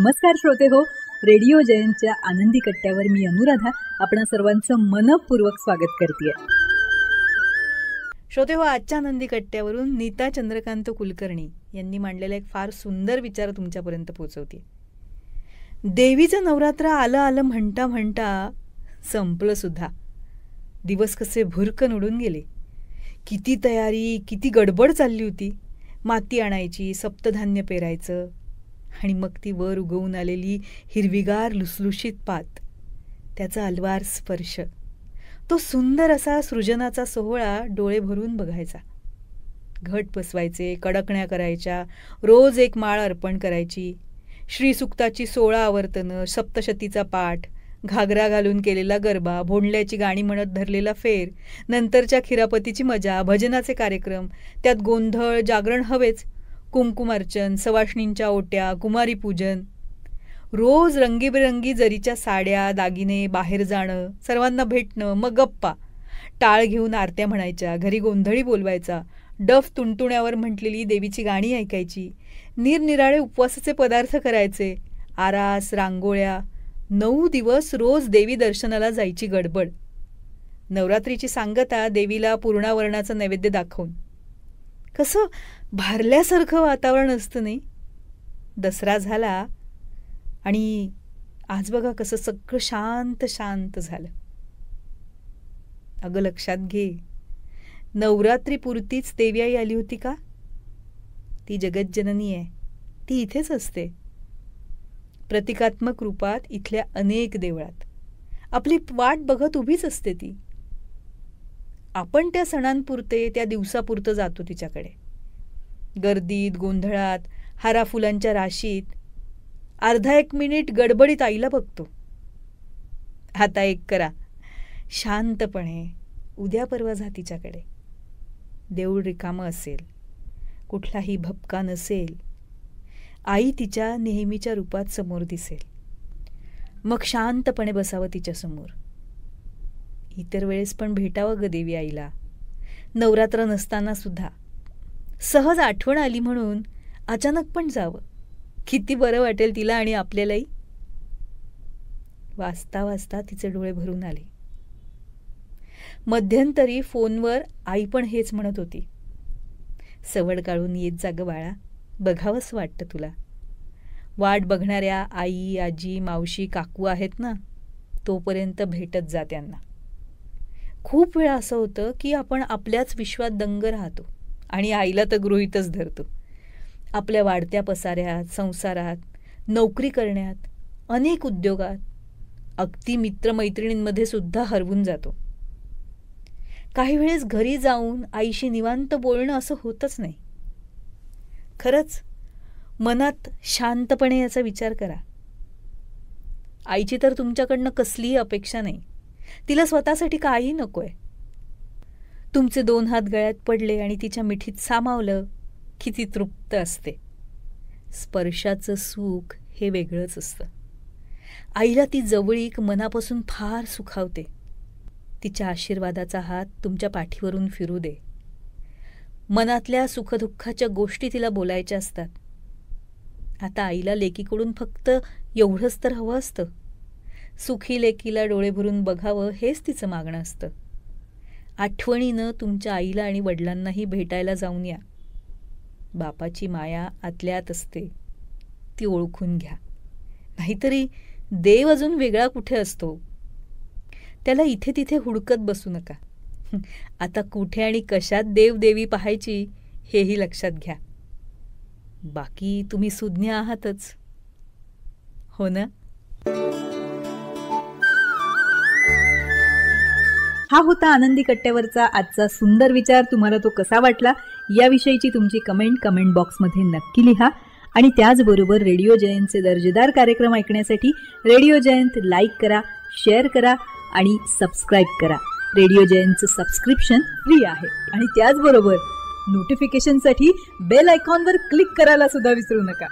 नमस्कार श्रोते हो, रेडिओ जयंतच्या आनंदी कट्ट्यावर मी अनुराधा आपणा सर्वांचं मनपूर्वक स्वागत करते. श्रोते हो, आजच्या आनंदी कट्ट्यावरून नीता चंद्रकांत कुलकर्णी यांनी मांडलेला एक फार सुंदर विचार तुमच्यापर्यंत पोहोचवते. देवीचं नवरात्र आलं आलं म्हणता म्हणता संपलं सुद्धा. दिवस कसे भुरकन उडून गेले. किती तयारी, किती गडबड चालली होती. माती आणायची, सप्तधान्य पेरायचं आणि मग ती वर उगवून आलेली हिरवीगार लुसलुशीत पात, त्याचा अलवार स्पर्श, तो सुंदर असा सृजनाचा सोहळा डोळे भरून बघायचा. घट बसवायचे, कडकण्या करायच्या, रोज एक माळ अर्पण करायची, श्रीसुक्ताची 16 आवर्तनं, सप्तशतीचा पाठ, घागरा घालून केलेला गरबा, भोंडल्याची गाणी म्हणत धरलेला फेर, नंतरच्या खिरापतीची मजा, भजनाचे कार्यक्रम, त्यात गोंधळ, जागरण हवेच, कुंकुमार्चन, सवाष्णींच्या ओट्या, कुमारी पूजन, रोज रंगीबेरंगी जरीच्या साड्या, दागिने, बाहेर जाणं, सर्वांना भेटणं, मग गप्पा, टाळ घेऊन आरत्या म्हणायच्या, घरी गोंधळी बोलवायचा, डफ तुणतुण्यावर म्हटलेली देवीची गाणी ऐकायची, निरनिराळे उपवासाचे पदार्थ करायचे, आरास, रांगोळ्या, 9 दिवस रोज देवी दर्शनाला जायची गडबड. नवरात्रीची सांगता देवीला पूर्णावरणाचं नैवेद्य दाखवून. कसं भारल्यासारखं वातावरण असतं नाही. दसरा झाला आणि आज बघा कसं सगळं शांत शांत झालं. अगं लक्षात घे, नवरात्रीपुरतीच देवी आई आली होती का? ती जगज्जननी आहे. ती इथेच असते. प्रतिकात्मक रूपात इथल्या अनेक देवळात आपली वाट बघत उभीच असते ती. आपण त्या सणांपुरते, त्या दिवसापुरतं जातो तिच्याकडे. गर्दीत, गोंधळात, हारा फुलांच्या राशीत अर्धा 1 मिनिट गडबडीत आईला बघतो. आता एक करा, शांतपणे उद्या परवा जा तिच्याकडे. देऊळ रिकामं असेल, कुठलाही भपका नसेल, आई तिच्या नेहमीच्या रूपात समोर दिसेल. मग शांतपणे बसावं तिच्यासमोर. इतर वेळेस पण भेटावं ग देवी आईला, नवरात्र नसताना सुद्धा. सहज आठवण आली म्हणून अचानक पण जावं. किती बरं वाटेल तिला आणि आपल्यालाही. वाचता वाचता तिचे डोळे भरून आले. मध्यंतरी फोनवर आई पण हेच म्हणत होती, सवड काढून येत जा ग बाळा, बघावंच वाटतं तुला. वाट बघणाऱ्या आई, आजी, मावशी, काकू आहेत ना, तोपर्यंत भेटत जा त्यांना. खूप वेळा असं होतं की आपण आपल्याच विश्वात दंग राहतो आणि आईला तर गृहीतच धरतो. आपल्या वाढत्या पसाऱ्यात, संसारात, नोकरी करण्यात, अनेक उद्योगात, अगदी मित्रमैत्रिणींमध्ये सुद्धा हरवून जातो. काही वेळेस घरी जाऊन आईशी निवांत बोलणं असं होतच नाही. खरंच मनात शांतपणे याचा विचार करा. आईची तर तुमच्याकडनं कसलीही अपेक्षा नाही. तिला स्वतःसाठी काही नकोय. तुमचे 2 हात गळ्यात पडले आणि तिच्या मिठीत सामावलं की ती तृप्त असते. स्पर्शाचं सुख हे वेगळंच असतं. आईला ती जवळीक मनापासून फार सुखावते. तिच्या आशीर्वादाचा हात तुमच्या पाठीवरून फिरू दे. मनातल्या सुखदुःखाच्या गोष्टी तिला बोलायच्या असतात. आता आईला लेकीकडून फक्त एवढंच तर हवं असतं. सुखी लेकीला डोळे भरून बघावं हेच तिचं मागणं असतं. आठवणीनं तुमच्या आईला आणि वडिलांनाही भेटायला जाऊन या. बापाची माया आतल्यात असते, ती ओळखून घ्या. नाहीतरी देव अजून वेगळा कुठे असतो, त्याला इथे तिथे हुडकत बसू नका. आता कुठे आणि कशात देव देवी पाहायची हेही लक्षात घ्या. बाकी तुम्ही सुज्ञ आहातच, हो ना? हा होता आनंदी कट्ट्यावरचा आजचा सुंदर विचार. तुम्हाला तो कसा वाटला याविषयीची तुमची कमेंट बॉक्समध्ये नक्की लिहा. आणि त्याचबरोबर रेडिओ जयंतचे दर्जेदार कार्यक्रम ऐकण्यासाठी रेडिओ जयंत लाईक करा, शेअर करा आणि सबस्क्राईब करा. रेडिओ जयंतचं सबस्क्रिप्शन फ्री आहे. आणि त्याचबरोबर नोटिफिकेशनसाठी बेल आयकॉनवर क्लिक करायला सुद्धा विसरू नका.